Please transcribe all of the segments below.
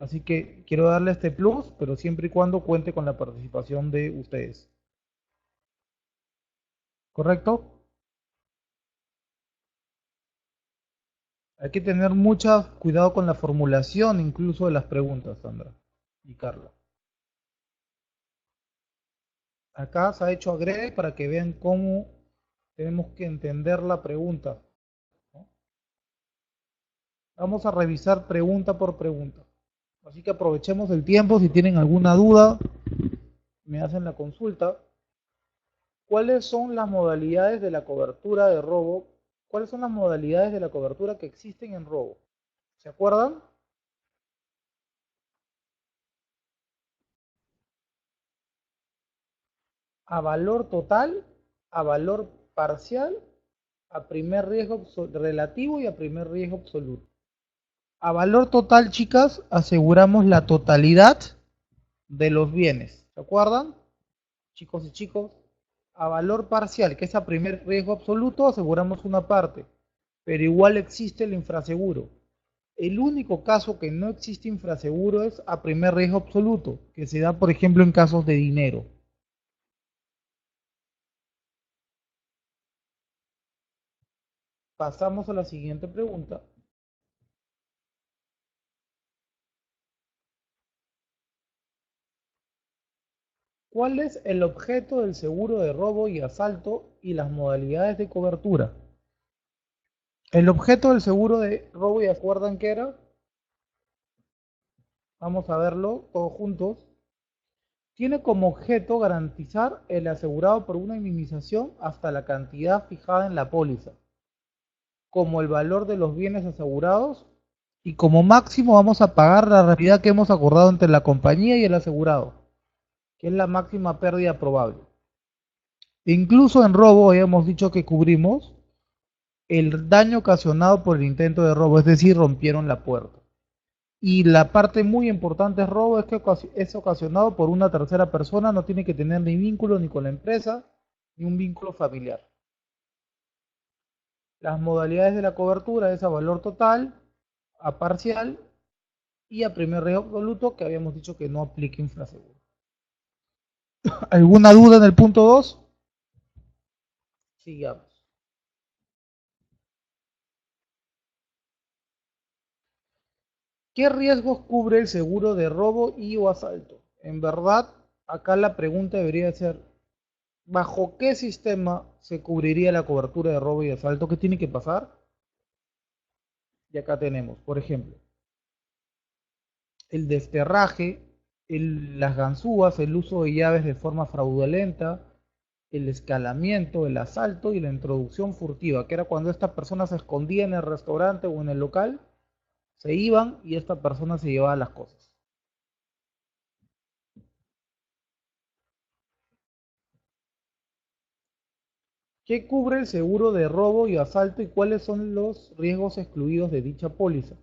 Así que quiero darle este plus, pero siempre y cuando cuente con la participación de ustedes. ¿Correcto? Hay que tener mucho cuidado con la formulación incluso de las preguntas, Sandra y Carla. Acá se ha hecho agrede para que vean cómo tenemos que entender la pregunta, ¿no? Vamos a revisar pregunta por pregunta. Así que aprovechemos el tiempo. Si tienen alguna duda, me hacen la consulta. ¿Cuáles son las modalidades de la cobertura de robo? ¿Cuáles son las modalidades de la cobertura que existen en robo? ¿Se acuerdan? A valor total, a valor parcial, a primer riesgo relativo y a primer riesgo absoluto. A valor total, chicas, aseguramos la totalidad de los bienes. ¿Se acuerdan? Chicos y chicos. A valor parcial, que es a primer riesgo absoluto, aseguramos una parte, pero igual existe el infraseguro. El único caso que no existe infraseguro es a primer riesgo absoluto, que se da, por ejemplo, en casos de dinero. Pasamos a la siguiente pregunta. ¿Cuál es el objeto del seguro de robo y asalto y las modalidades de cobertura? El objeto del seguro de robo, ¿y acuerdan qué era? Vamos a verlo todos juntos. Tiene como objeto garantizar el asegurado por una indemnización hasta la cantidad fijada en la póliza, como el valor de los bienes asegurados, y como máximo vamos a pagar la realidad que hemos acordado entre la compañía y el asegurado, que es la máxima pérdida probable. Incluso en robo hemos dicho que cubrimos el daño ocasionado por el intento de robo, es decir, rompieron la puerta. Y la parte muy importante es robo, es que es ocasionado por una tercera persona, no tiene que tener ni vínculo ni con la empresa, ni un vínculo familiar. Las modalidades de la cobertura es a valor total, a parcial y a primer riesgo absoluto, que habíamos dicho que no aplica infraseguro. ¿Alguna duda en el punto 2? Sigamos. ¿Qué riesgos cubre el seguro de robo y o asalto? En verdad, acá la pregunta debería ser, ¿bajo qué sistema se cubriría la cobertura de robo y asalto? ¿Qué tiene que pasar? Y acá tenemos, por ejemplo, el desterraje, las ganzúas, el uso de llaves de forma fraudulenta, el escalamiento, el asalto y la introducción furtiva, que era cuando esta persona se escondía en el restaurante o en el local, se iban y esta persona se llevaba las cosas. ¿Qué cubre el seguro de robo y asalto y cuáles son los riesgos excluidos de dicha póliza?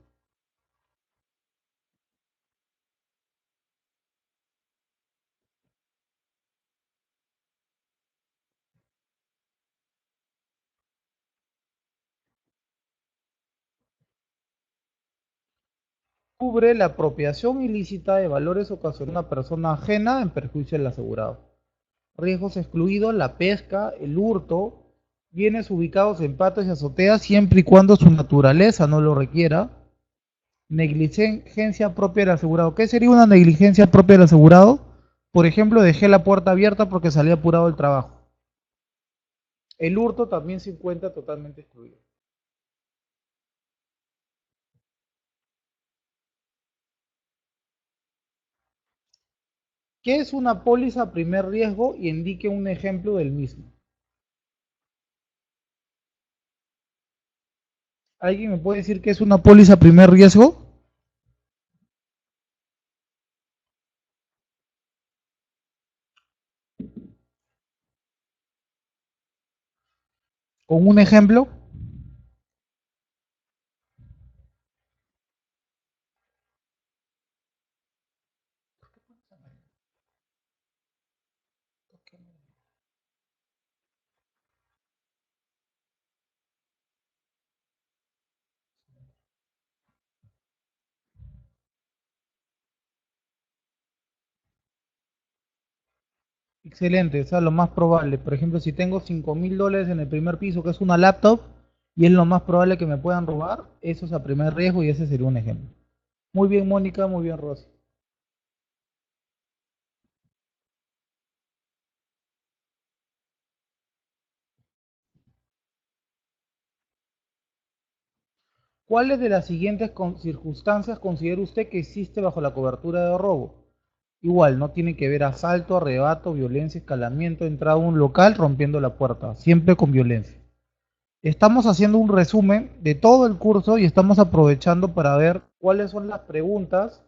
Cubre la apropiación ilícita de valores ocasionada a una persona ajena en perjuicio del asegurado. Riesgos excluidos, la pesca, el hurto, bienes ubicados en patios y azoteas siempre y cuando su naturaleza no lo requiera. Negligencia propia del asegurado. ¿Qué sería una negligencia propia del asegurado? Por ejemplo, dejé la puerta abierta porque salí apurado del trabajo. El hurto también se encuentra totalmente excluido. ¿Qué es una póliza primer riesgo? Y indique un ejemplo del mismo. ¿Alguien me puede decir qué es una póliza primer riesgo? ¿Con un ejemplo? Excelente, o sea, lo más probable. Por ejemplo, si tengo $5.000 en el primer piso, que es una laptop, y es lo más probable que me puedan robar, eso es a primer riesgo y ese sería un ejemplo. Muy bien, Mónica, muy bien, Rosy. ¿Cuáles de las siguientes circunstancias considera usted que existe bajo la cobertura de robo? Igual, no tiene que ver asalto, arrebato, violencia, escalamiento, entrada a un local, rompiendo la puerta, siempre con violencia. Estamos haciendo un resumen de todo el curso y estamos aprovechando para ver cuáles son las preguntas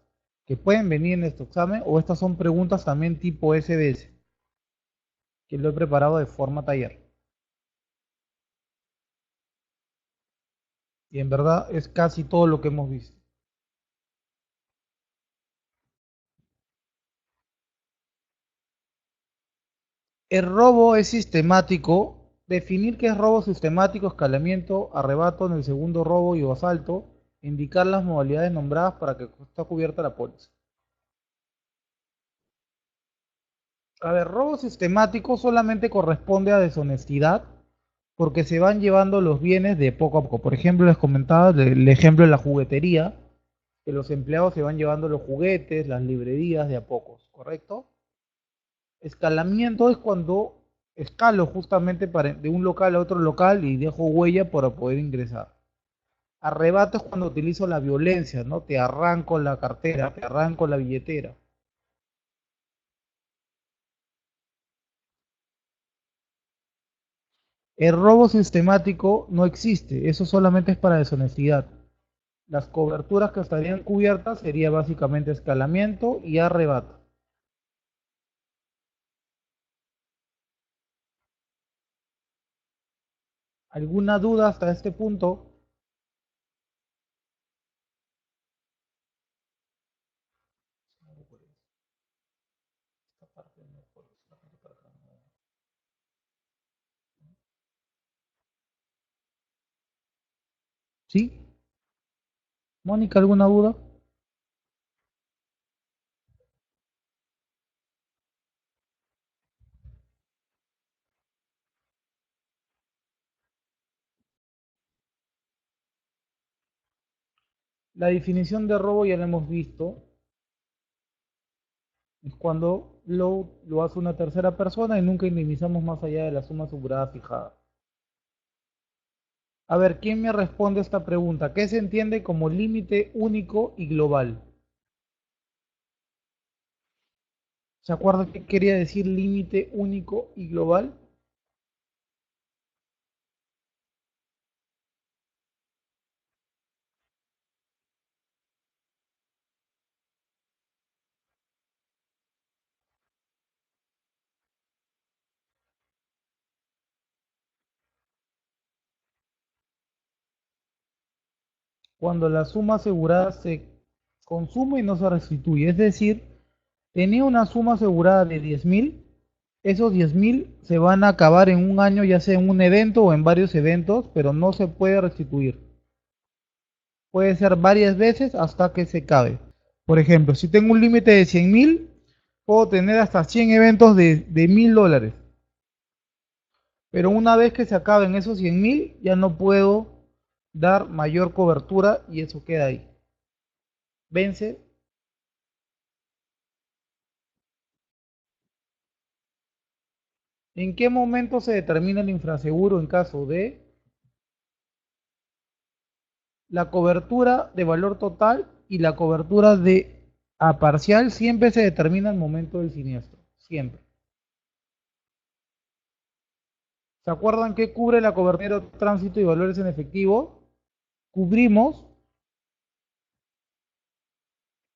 que pueden venir en este examen o estas son preguntas también tipo SBS, que lo he preparado de forma taller. Y en verdad es casi todo lo que hemos visto. El robo es sistemático. Definir qué es robo sistemático, escalamiento, arrebato en el segundo robo y o asalto. Indicar las modalidades nombradas para que está cubierta la póliza. A ver, robo sistemático solamente corresponde a deshonestidad porque se van llevando los bienes de poco a poco. Por ejemplo, les comentaba el ejemplo de la juguetería, que los empleados se van llevando los juguetes, las librerías de a pocos, ¿correcto? Escalamiento es cuando escalo justamente de un local a otro local y dejo huella para poder ingresar. Arrebato es cuando utilizo la violencia, ¿no? Te arranco la cartera, te arranco la billetera. El robo sistemático no existe, eso solamente es para deshonestidad. Las coberturas que estarían cubiertas sería básicamente escalamiento y arrebato. ¿Alguna duda hasta este punto? ¿Sí? Mónica, ¿alguna duda? La definición de robo ya la hemos visto, es cuando lo hace una tercera persona y nunca indemnizamos más allá de la suma asegurada fijada. A ver, ¿quién me responde esta pregunta? ¿Qué se entiende como límite único y global? ¿Se acuerdan qué quería decir límite único y global? Cuando la suma asegurada se consume y no se restituye. Es decir, tenía una suma asegurada de 10.000, esos 10.000 se van a acabar en un año, ya sea en un evento o en varios eventos, pero no se puede restituir. Puede ser varias veces hasta que se acabe. Por ejemplo, si tengo un límite de 100.000, puedo tener hasta 100 eventos de $1.000. Pero una vez que se acaben esos 100.000, ya no puedo dar mayor cobertura y eso queda ahí. Vence. ¿En qué momento se determina el infraseguro en caso de la cobertura de valor total y la cobertura de a parcial? Siempre se determina al momento del siniestro, siempre. ¿Se acuerdan que cubre la cobertura de tránsito y valores en efectivo? Cubrimos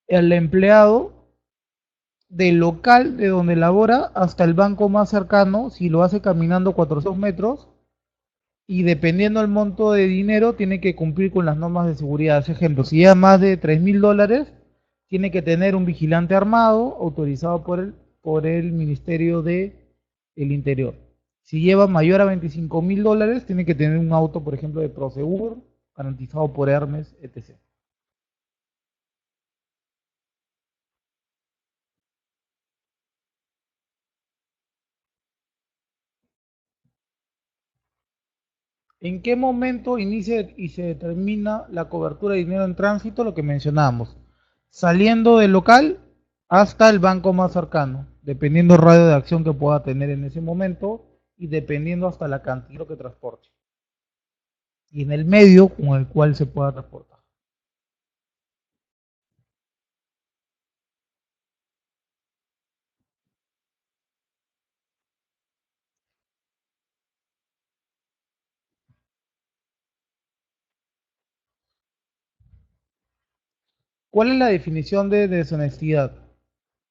el empleado del local de donde labora hasta el banco más cercano, si lo hace caminando 400 metros, y dependiendo del monto de dinero, tiene que cumplir con las normas de seguridad. Por ejemplo, si lleva más de $3.000, tiene que tener un vigilante armado autorizado por el Ministerio de el Interior. Si lleva mayor a $25.000, tiene que tener un auto, por ejemplo, de Prosegur, garantizado por Hermes, etc. ¿En qué momento inicia y se determina la cobertura de dinero en tránsito? Lo que mencionábamos. Saliendo del local hasta el banco más cercano, dependiendo el radio de acción que pueda tener en ese momento y dependiendo hasta la cantidad que transporte. Y en el medio con el cual se pueda transportar. ¿Cuál es la definición de deshonestidad?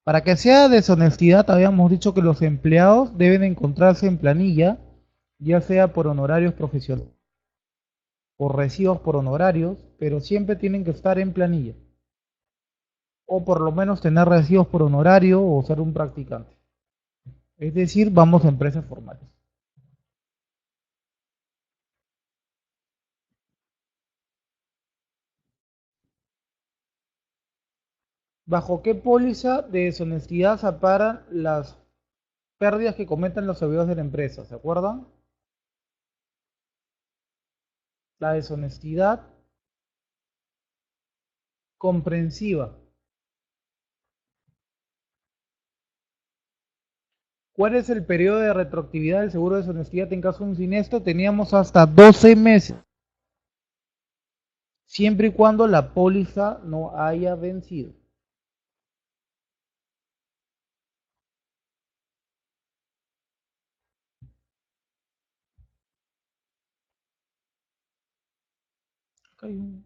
Para que sea deshonestidad, habíamos dicho que los empleados deben encontrarse en planilla, ya sea por honorarios profesionales, por recibos por honorarios, pero siempre tienen que estar en planilla, o por lo menos tener recibos por honorario o ser un practicante. Es decir, vamos a empresas formales. ¿Bajo qué póliza de deshonestidad se amparan las pérdidas que cometen los servidores de la empresa? ¿Se acuerdan? La deshonestidad comprensiva. ¿Cuál es el periodo de retroactividad del seguro de deshonestidad en caso de un siniestro? Teníamos hasta 12 meses, siempre y cuando la póliza no haya vencido. Acá hay un-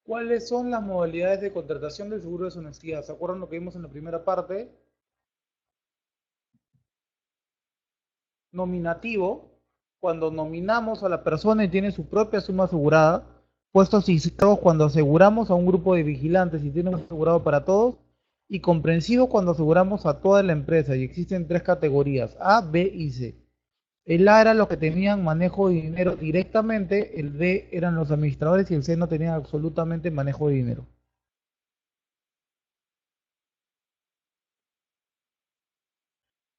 ¿Cuáles son las modalidades de contratación del seguro de deshonestidad? ¿Se acuerdan lo que vimos en la primera parte? Nominativo, cuando nominamos a la persona y tiene su propia suma asegurada. Puestos y cargos cuando aseguramos a un grupo de vigilantes y tiene un asegurado para todos. Y comprensivo cuando aseguramos a toda la empresa. Y existen tres categorías, A, B y C. El A era los que tenían manejo de dinero directamente, el B eran los administradores y el C no tenía absolutamente manejo de dinero.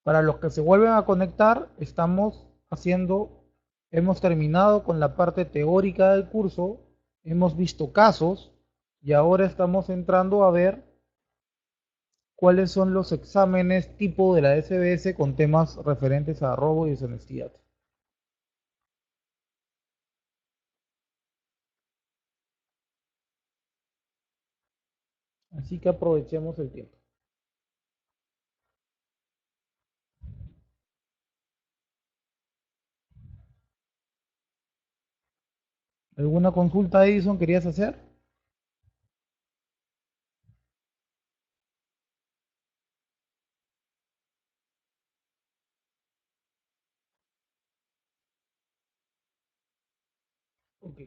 Para los que se vuelven a conectar, hemos terminado con la parte teórica del curso, hemos visto casos y ahora estamos entrando a ver cuáles son los exámenes tipo de la SBS con temas referentes a robo y deshonestidad. Así que aprovechemos el tiempo. ¿Alguna consulta, Edison, querías hacer? Ok.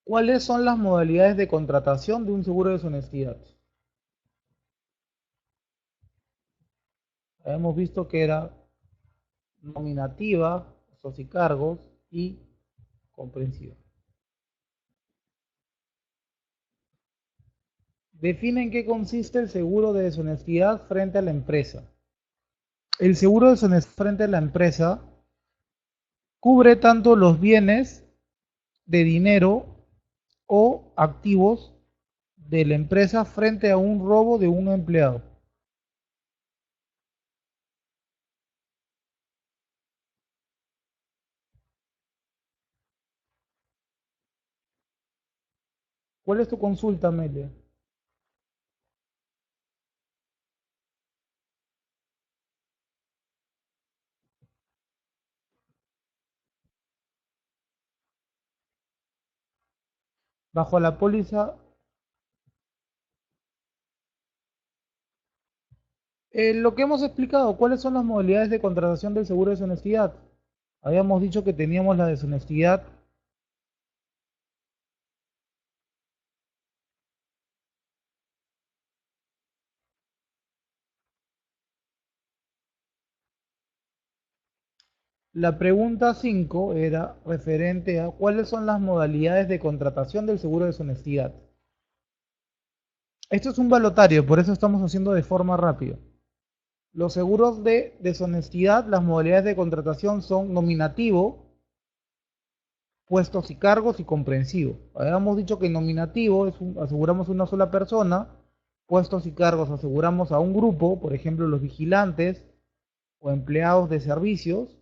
¿Cuáles son las modalidades de contratación de un seguro de deshonestidad? Hemos visto que era nominativa, socicargos y comprensiva. Define en qué consiste el seguro de deshonestidad frente a la empresa. El seguro de deshonestidad frente a la empresa cubre tanto los bienes de dinero o activos de la empresa frente a un robo de un empleado. ¿Cuál es tu consulta, Amelia? Bajo la póliza, lo que hemos explicado, ¿cuáles son las modalidades de contratación del seguro de deshonestidad? Habíamos dicho que teníamos la deshonestidad. La pregunta 5 era referente a cuáles son las modalidades de contratación del seguro de deshonestidad. Esto es un balotario, por eso estamos haciendo de forma rápida. Los seguros de deshonestidad, las modalidades de contratación son nominativo, puestos y cargos y comprensivo. Habíamos dicho que nominativo aseguramos a una sola persona, puestos y cargos aseguramos a un grupo, por ejemplo los vigilantes o empleados de servicios,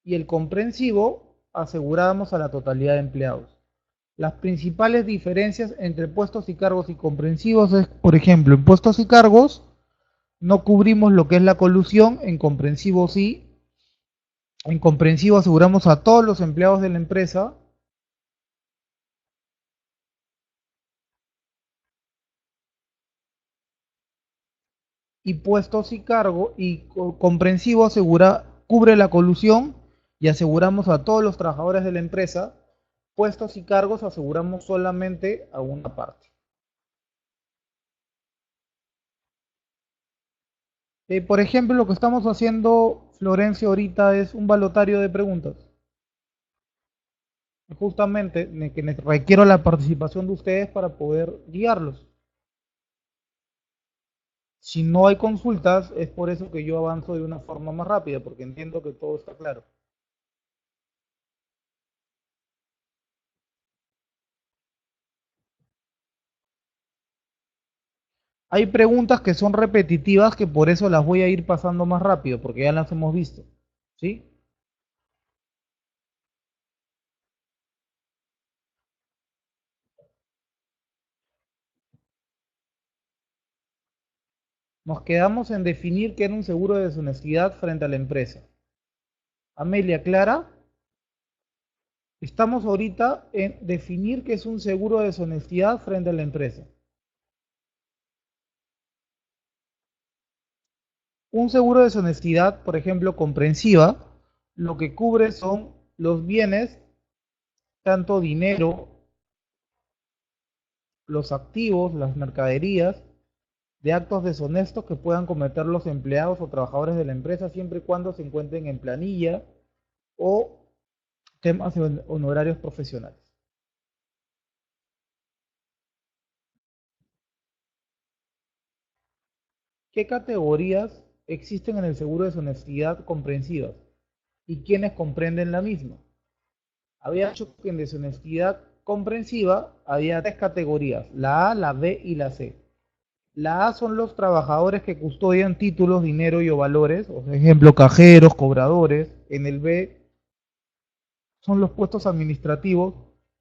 y el comprensivo aseguramos a la totalidad de empleados. Las principales diferencias entre puestos y cargos y comprensivos es, por ejemplo, en puestos y cargos no cubrimos lo que es la colusión, en comprensivo sí. En comprensivo aseguramos a todos los empleados de la empresa. Y puestos y cargo y comprensivo cubre la colusión y aseguramos a todos los trabajadores de la empresa. Puestos y cargos aseguramos solamente a una parte. Por ejemplo, lo que estamos haciendo, Florencia, ahorita es un balotario de preguntas. Justamente que requiero la participación de ustedes para poder guiarlos. Si no hay consultas, es por eso que yo avanzo de una forma más rápida, porque entiendo que todo está claro. Hay preguntas que son repetitivas que por eso las voy a ir pasando más rápido, porque ya las hemos visto. ¿Sí? Nos quedamos en definir qué era un seguro de deshonestidad frente a la empresa. Amelia, Clara, estamos ahorita en definir qué es un seguro de deshonestidad frente a la empresa. Un seguro de deshonestidad, por ejemplo, comprensiva, lo que cubre son los bienes, tanto dinero, los activos, las mercaderías, de actos deshonestos que puedan cometer los empleados o trabajadores de la empresa siempre y cuando se encuentren en planilla o temas de honorarios profesionales. ¿Qué categorías existen en el seguro de deshonestidad comprensivas y quiénes comprenden la misma? Había dicho que en deshonestidad comprensiva había tres categorías, la A, la B y la C. La A son los trabajadores que custodian títulos, dinero y o valores, por ejemplo, cajeros, cobradores. En el B son los puestos administrativos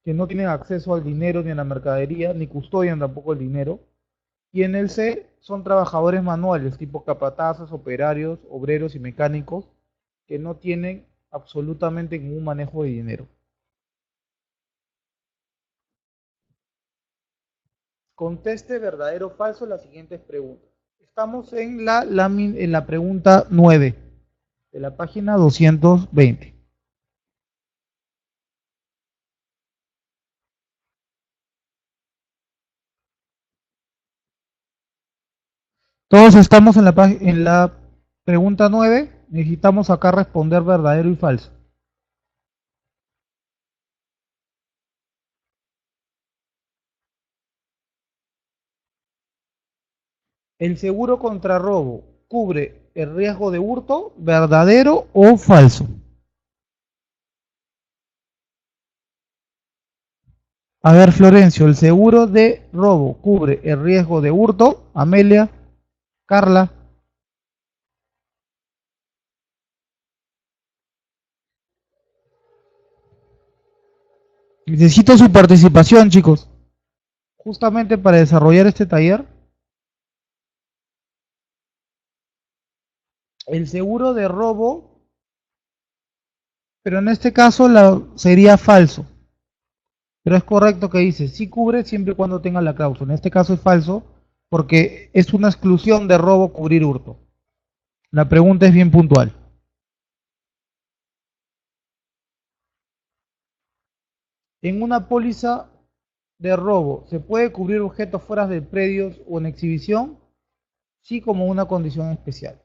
que no tienen acceso al dinero ni a la mercadería, ni custodian tampoco el dinero. Y en el C son trabajadores manuales, tipo capatazes, operarios, obreros y mecánicos, que no tienen absolutamente ningún manejo de dinero. Conteste verdadero o falso las siguientes preguntas. Estamos en la pregunta 9 de la página 220. Todos estamos en la pregunta 9. Necesitamos acá responder verdadero y falso. ¿El seguro contra robo cubre el riesgo de hurto, verdadero o falso? A ver, Florencio, ¿el seguro de robo cubre el riesgo de hurto? Amelia, Carla. Necesito su participación, chicos. Justamente para desarrollar este taller, el seguro de robo, pero en este caso sería falso. Pero es correcto que dice, sí cubre siempre y cuando tenga la cláusula. En este caso es falso porque es una exclusión de robo cubrir hurto. La pregunta es bien puntual. En una póliza de robo, ¿se puede cubrir objetos fuera de predios o en exhibición? Sí, como una condición especial.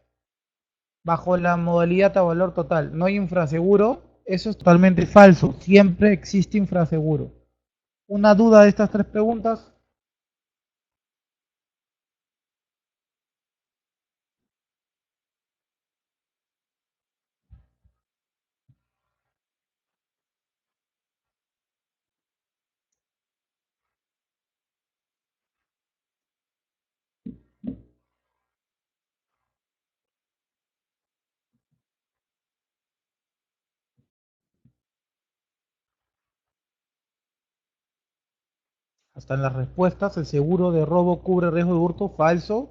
Bajo la modalidad a valor total, ¿no hay infraseguro? Eso es totalmente falso. Siempre existe infraseguro. ¿Una duda de estas tres preguntas? Hasta en las respuestas, el seguro de robo cubre riesgo de hurto. Falso.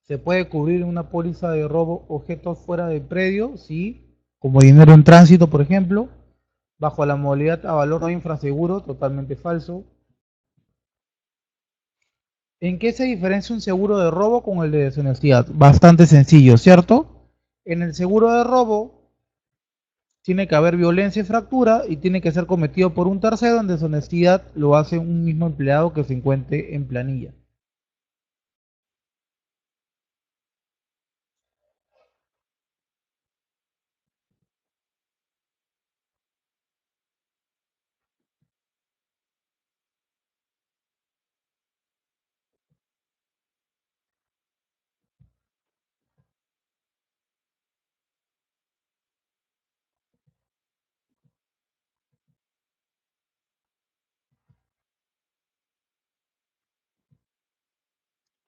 ¿Se puede cubrir en una póliza de robo objetos fuera del predio? Sí, como dinero en tránsito, por ejemplo. Bajo la modalidad a valor no infraseguro, totalmente falso. ¿En qué se diferencia un seguro de robo con el de deshonestidad? Bastante sencillo, ¿cierto? En el seguro de robo tiene que haber violencia y fractura y tiene que ser cometido por un tercero. En deshonestidad lo hace un mismo empleado que se encuentre en planilla.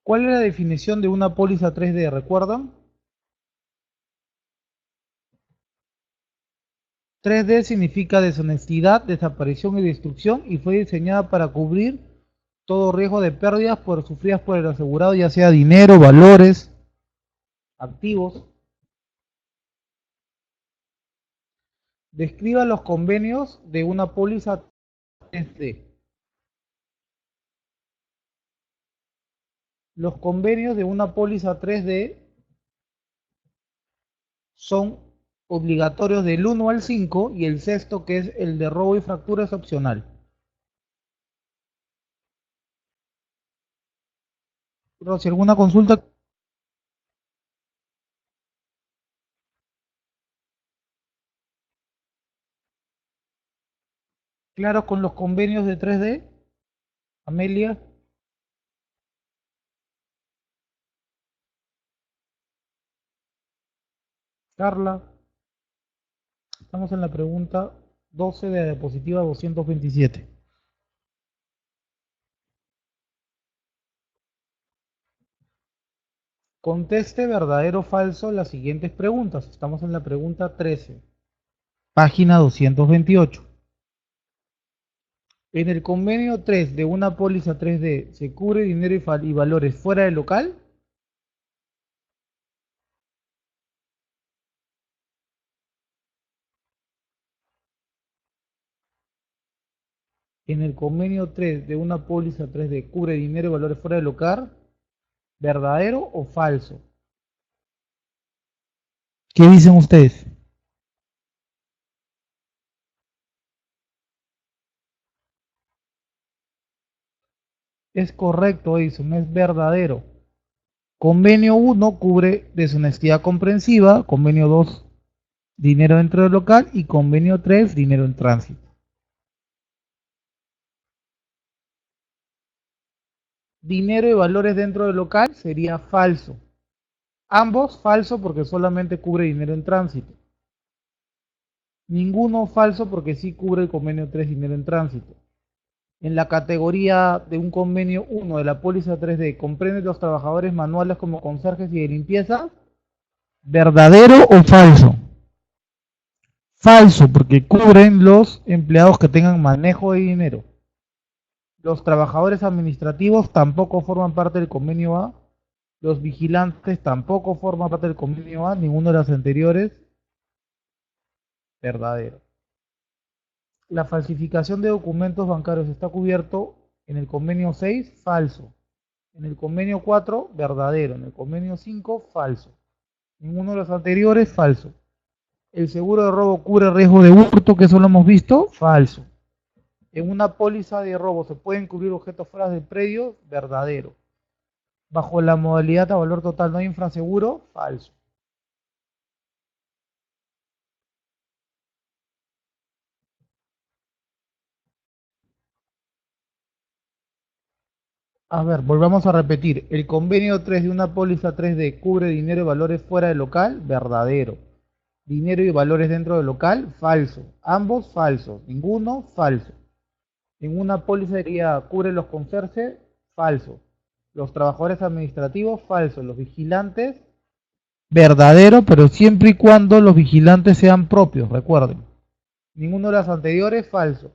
¿Cuál es la definición de una póliza 3D? ¿Recuerdan? 3D significa deshonestidad, desaparición y destrucción y fue diseñada para cubrir todo riesgo de pérdidas sufridas por el asegurado, ya sea dinero, valores, activos. Describa los convenios de una póliza 3D. Los convenios de una póliza 3D son obligatorios del 1 al 5 y el sexto, que es el de robo y fractura, es opcional. Rosy, ¿alguna consulta? Claro, con los convenios de 3D, Amelia, Carla, estamos en la pregunta 12 de la diapositiva 227. Conteste verdadero o falso las siguientes preguntas. Estamos en la pregunta 13, página 228. En el convenio 3 de una póliza 3D, ¿se cubre dinero y valores fuera del local? En el convenio 3 de una póliza 3D, ¿cubre dinero y valores fuera del local? ¿Verdadero o falso? ¿Qué dicen ustedes? Es correcto, Edison, es verdadero. Convenio 1 cubre deshonestidad comprensiva, convenio 2 dinero dentro del local y convenio 3 dinero en tránsito. Dinero y valores dentro del local sería falso. Ambos falso porque solamente cubre dinero en tránsito. Ninguno falso porque sí cubre el convenio 3 dinero en tránsito. En la categoría de un convenio 1 de la póliza 3D, ¿comprende los trabajadores manuales como conserjes y de limpieza? ¿Verdadero o falso? Falso, porque cubren los empleados que tengan manejo de dinero. Los trabajadores administrativos tampoco forman parte del convenio A. Los vigilantes tampoco forman parte del convenio A, ninguno de los anteriores. Verdadero. La falsificación de documentos bancarios está cubierto en el convenio 6, falso. En el convenio 4, verdadero. En el convenio 5, falso. Ninguno de los anteriores, falso. El seguro de robo cubre riesgo de hurto, que eso lo hemos visto, falso. En una póliza de robo se pueden cubrir objetos fuera del predio, verdadero. Bajo la modalidad a valor total no hay infraseguro, falso. A ver, volvamos a repetir. El convenio 3 de una póliza 3D cubre dinero y valores fuera del local, verdadero. Dinero y valores dentro del local, falso. Ambos falsos. Ninguno, falso. En una póliza de cubre los conserjes, falso. Los trabajadores administrativos, falso. Los vigilantes, verdadero, pero siempre y cuando los vigilantes sean propios, recuerden. Ninguno de los anteriores, falso.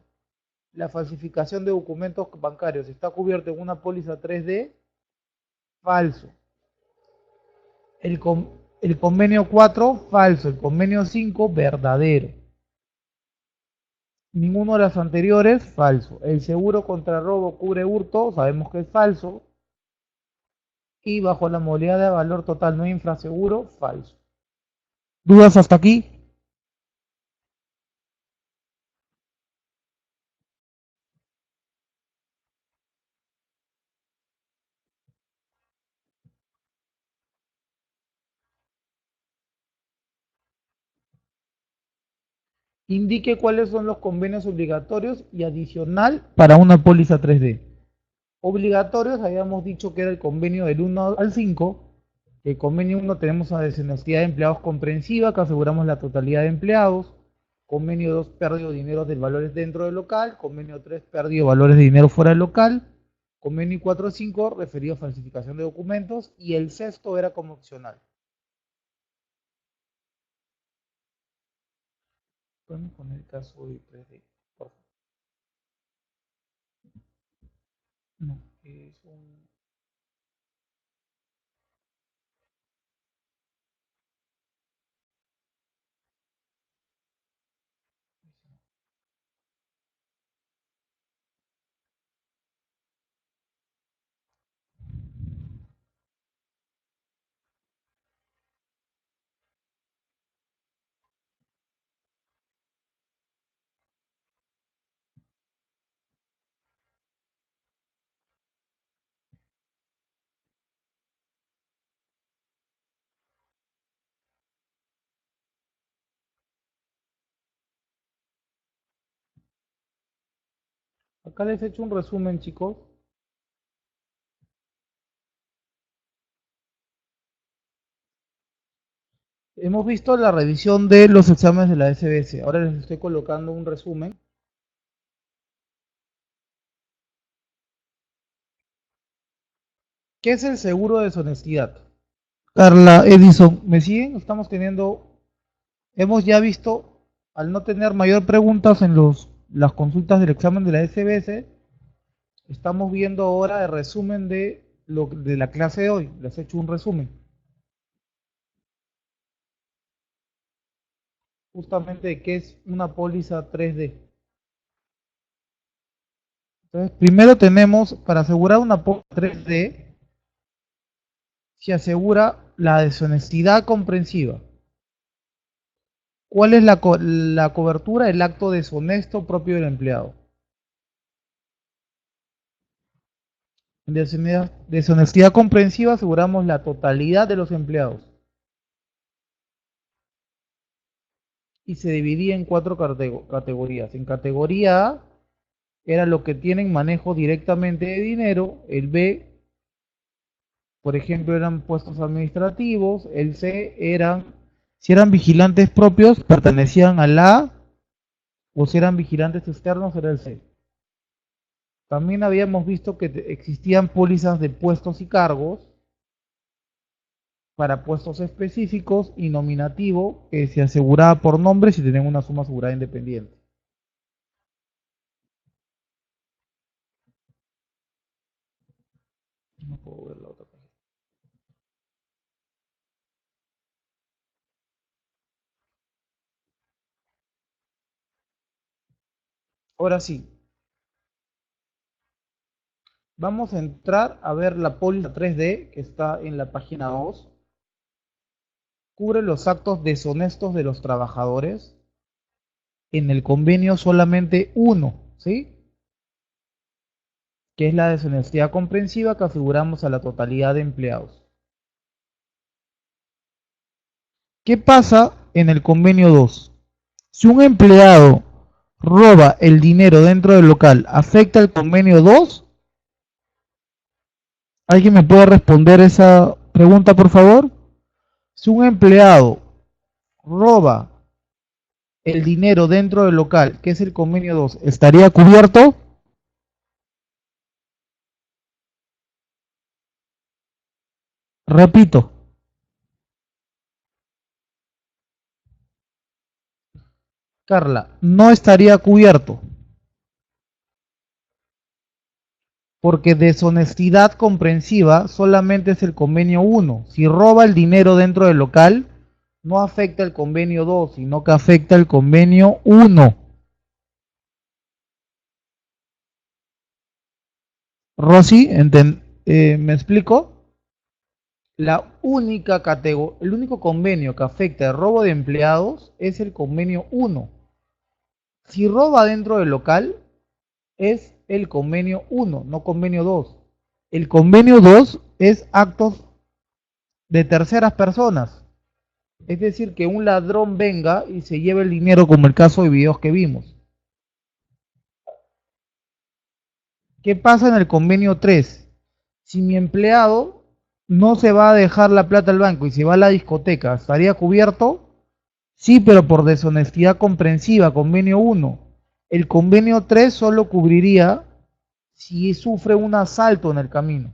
La falsificación de documentos bancarios está cubierta en una póliza 3D, falso. El convenio 4, falso. El convenio 5, verdadero. Ninguno de los anteriores, falso. El seguro contra robo cubre hurto, sabemos que es falso. Y bajo la modalidad de valor total no infraseguro, falso. ¿Dudas hasta aquí? Indique cuáles son los convenios obligatorios y adicional para una póliza 3D. Obligatorios, habíamos dicho que era el convenio del 1 al 5. El convenio 1 tenemos a deshonestidad de empleados comprensiva, que aseguramos la totalidad de empleados. Convenio 2, pérdida de dinero de valores dentro del local. Convenio 3, pérdida de valores de dinero fuera del local. Convenio 4 y 5, referido a falsificación de documentos. Y el sexto era como opcional. Podemos poner el caso de 3D, por favor. No, es un... Acá les he hecho un resumen, chicos. Hemos visto la revisión de los exámenes de la SBS. Ahora les estoy colocando un resumen. ¿Qué es el seguro de deshonestidad? Carla, Edison, ¿me siguen? Hemos ya visto, al no tener mayor preguntas en las consultas del examen de la SBS, estamos viendo ahora el resumen de la clase de hoy. Les he hecho un resumen. Justamente de qué es una póliza 3D. Entonces, primero tenemos, para asegurar una póliza 3D, se asegura la deshonestidad comprensiva. ¿Cuál es la cobertura? El acto deshonesto propio del empleado. En deshonestidad comprensiva aseguramos la totalidad de los empleados. Y se dividía en cuatro categorías. En categoría A era lo que tienen manejo directamente de dinero. El B, por ejemplo, eran puestos administrativos. El C si eran vigilantes propios, pertenecían al A, o si eran vigilantes externos, era el C. También habíamos visto que existían pólizas de puestos y cargos para puestos específicos y nominativo que se aseguraba por nombre si tenían una suma asegurada independiente. No puedo ver la otra página. Ahora sí, vamos a entrar a ver la póliza 3D que está en la página 2. Cubre los actos deshonestos de los trabajadores. En el convenio solamente uno, ¿sí? que es la deshonestidad comprensiva que aseguramos a la totalidad de empleados. ¿Qué pasa en el convenio 2? Si un empleado roba el dinero dentro del local, ¿afecta el convenio 2? ¿Alguien me puede responder esa pregunta, por favor? Si un empleado roba el dinero dentro del local, que es el convenio 2, ¿estaría cubierto? Repito, Carla, no estaría cubierto, porque deshonestidad comprensiva solamente es el convenio 1. Si roba el dinero dentro del local, no afecta el convenio 2, sino que afecta el convenio 1. Rosy, ¿me explico? El único convenio que afecta el robo de empleados es el convenio 1. Si roba dentro del local, es el convenio 1, no convenio 2. El convenio 2 es actos de terceras personas. Es decir, que un ladrón venga y se lleve el dinero, como el caso de videos que vimos. ¿Qué pasa en el convenio 3? Si mi empleado no se va a dejar la plata al banco y se va a la discoteca, ¿estaría cubierto? Sí, pero por deshonestidad comprensiva, convenio 1. El convenio 3 solo cubriría si sufre un asalto en el camino.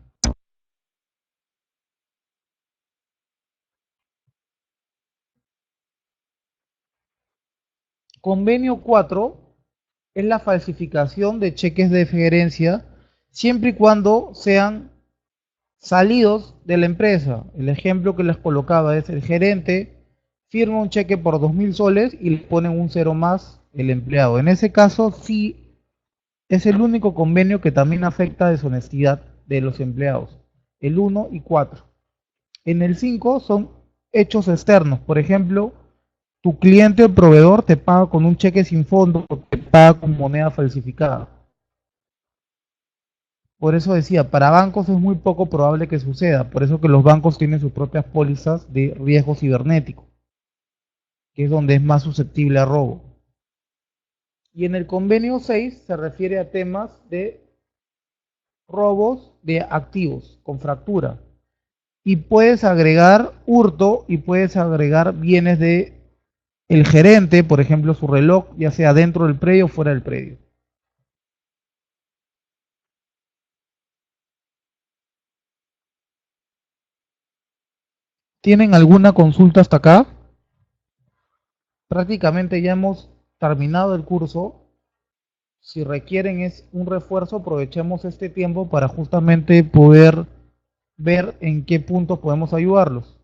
Convenio 4 es la falsificación de cheques de gerencia siempre y cuando sean salidos de la empresa. El ejemplo que les colocaba es el gerente firma un cheque por 2.000 soles y le ponen un cero más el empleado. En ese caso sí es el único convenio que también afecta deshonestidad de los empleados. El 1 y 4. En el 5 son hechos externos. Por ejemplo, tu cliente o proveedor te paga con un cheque sin fondo o te paga con moneda falsificada. Por eso decía, para bancos es muy poco probable que suceda. Por eso que los bancos tienen sus propias pólizas de riesgo cibernético, que es donde es más susceptible a robo. Y en el convenio 6 se refiere a temas de robos de activos con fractura. Y puedes agregar hurto y puedes agregar bienes de el gerente, por ejemplo, su reloj, ya sea dentro del predio o fuera del predio. ¿Tienen alguna consulta hasta acá? Prácticamente ya hemos terminado el curso. Si requieren es un refuerzo, aprovechemos este tiempo para justamente poder ver en qué puntos podemos ayudarlos.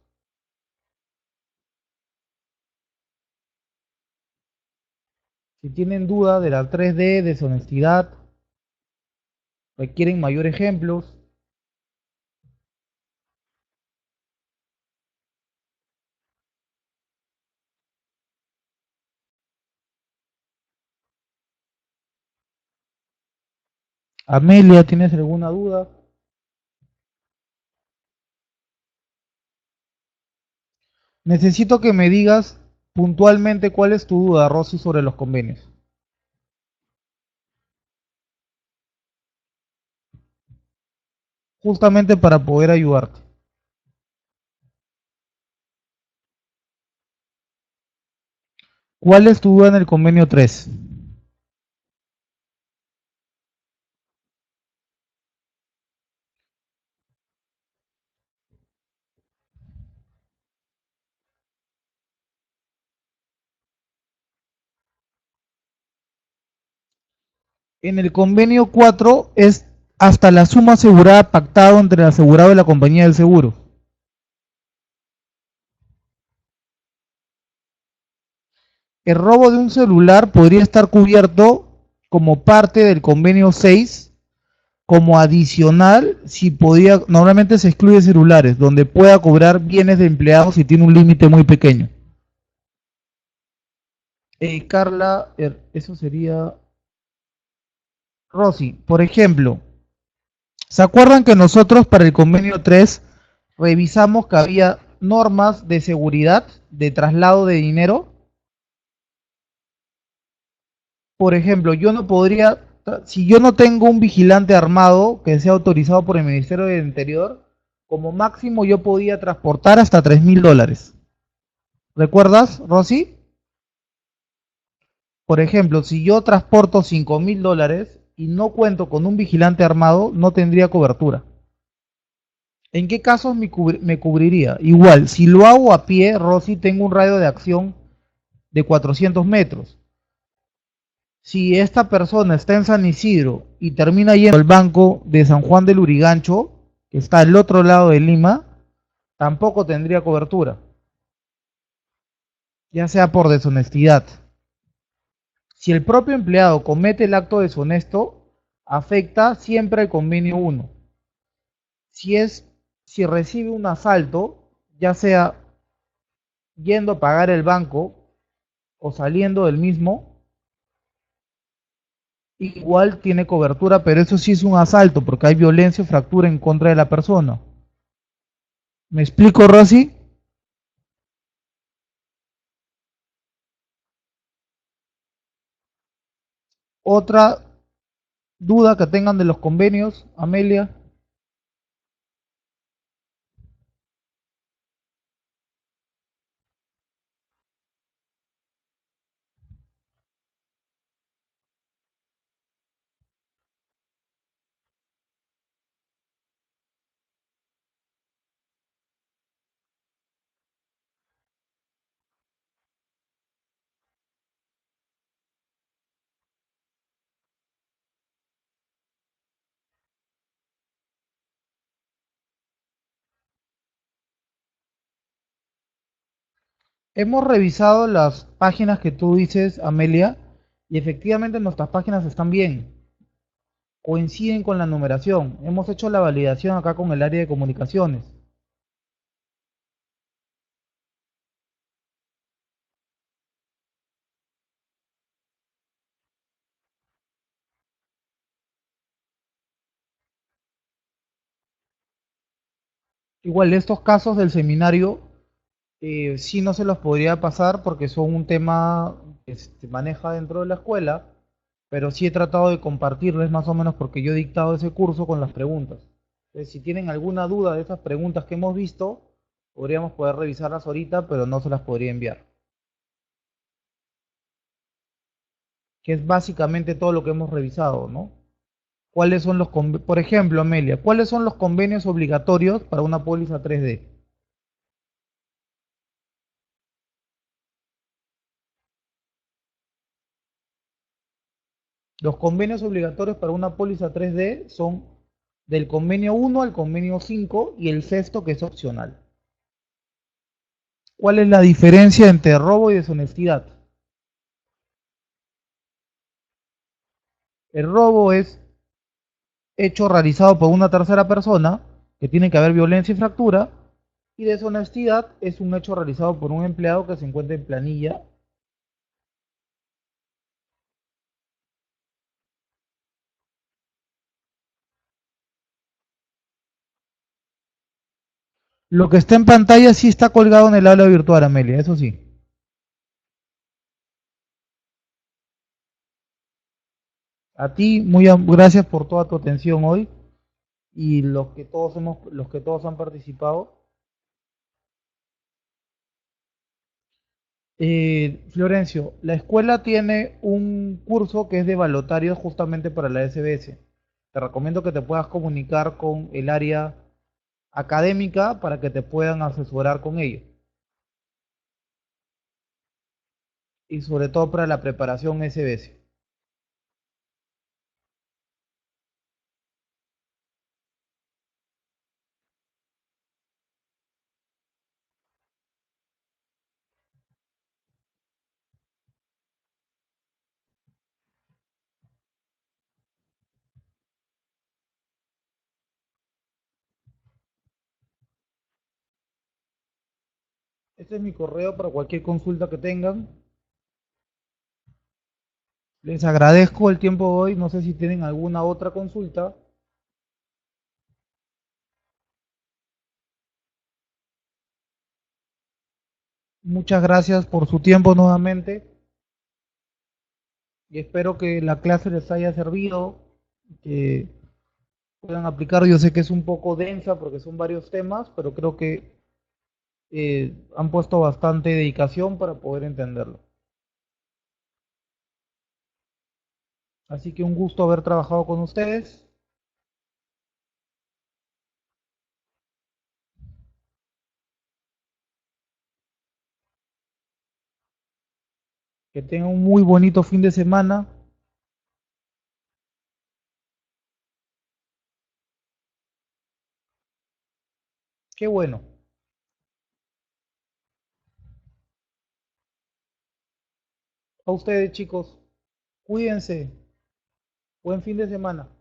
Si tienen duda de la 3D, deshonestidad, requieren mayor ejemplos, Amelia, ¿tienes alguna duda? Necesito que me digas puntualmente cuál es tu duda, Rosy, sobre los convenios. Justamente para poder ayudarte. ¿Cuál es tu duda en el convenio 3? En el convenio 4 es hasta la suma asegurada pactado entre el asegurado y la compañía del seguro. El robo de un celular podría estar cubierto como parte del convenio 6, como adicional, si podía, normalmente se excluye celulares, donde pueda cobrar bienes de empleados si tiene un límite muy pequeño. Carla, eso sería Rosy. Por ejemplo, ¿Se acuerdan que nosotros para el convenio 3 revisamos que había normas de seguridad de traslado de dinero? Por ejemplo, yo no podría, si yo no tengo un vigilante armado que sea autorizado por el Ministerio del Interior, como máximo yo podía transportar hasta $3.000. ¿Recuerdas, Rosy? Por ejemplo, si yo transporto $5.000 y no cuento con un vigilante armado, no tendría cobertura. ¿En qué casos me cubriría? Igual, si lo hago a pie, Rosy, tengo un radio de acción de 400 metros. Si esta persona está en San Isidro y termina yendo al banco de San Juan del Urigancho, que está al otro lado de Lima, tampoco tendría cobertura, ya sea por deshonestidad. Si el propio empleado comete el acto deshonesto, afecta siempre al convenio 1. Si es, si recibe un asalto, ya sea yendo a pagar el banco o saliendo del mismo, igual tiene cobertura, pero eso sí es un asalto, porque hay violencia o fractura en contra de la persona. ¿Me explico, Rosy? Otra duda que tengan de los convenios, Amelia. Hemos revisado las páginas que tú dices, Amelia, y efectivamente nuestras páginas están bien, coinciden con la numeración. Hemos hecho la validación acá con el área de comunicaciones. Igual, estos casos del seminario sí no se los podría pasar porque son un tema que se maneja dentro de la escuela, pero sí he tratado de compartirles más o menos porque yo he dictado ese curso con las preguntas. Entonces, si tienen alguna duda de esas preguntas que hemos visto, podríamos poder revisarlas ahorita, pero no se las podría enviar. Que es básicamente todo lo que hemos revisado, ¿no? ¿Cuáles son los por ejemplo, Amelia, cuáles son los convenios obligatorios para una póliza 3D? Los convenios obligatorios para una póliza 3D son del convenio 1 al convenio 5 y el sexto que es opcional. ¿Cuál es la diferencia entre robo y deshonestidad? El robo es hecho realizado por una tercera persona, que tiene que haber violencia y fractura, y deshonestidad es un hecho realizado por un empleado que se encuentra en planilla. Lo que está en pantalla sí está colgado en el aula virtual, Amelia, eso sí. A ti, gracias por toda tu atención hoy y los que todos han participado. Florencio, la escuela tiene un curso que es de balotarios justamente para la SBS. Te recomiendo que te puedas comunicar con el área académica para que te puedan asesorar con ello. Y sobre todo para la preparación SBS. Este es mi correo para cualquier consulta que tengan. Les agradezco el tiempo de hoy. No sé si tienen alguna otra consulta. Muchas gracias por su tiempo nuevamente y espero que la clase les haya servido, que puedan aplicar. Yo sé que es un poco densa porque son varios temas, pero creo que han puesto bastante dedicación para poder entenderlo. Así que un gusto haber trabajado con ustedes. Que tengan un muy bonito fin de semana. Qué bueno. A ustedes, chicos, cuídense. Buen fin de semana.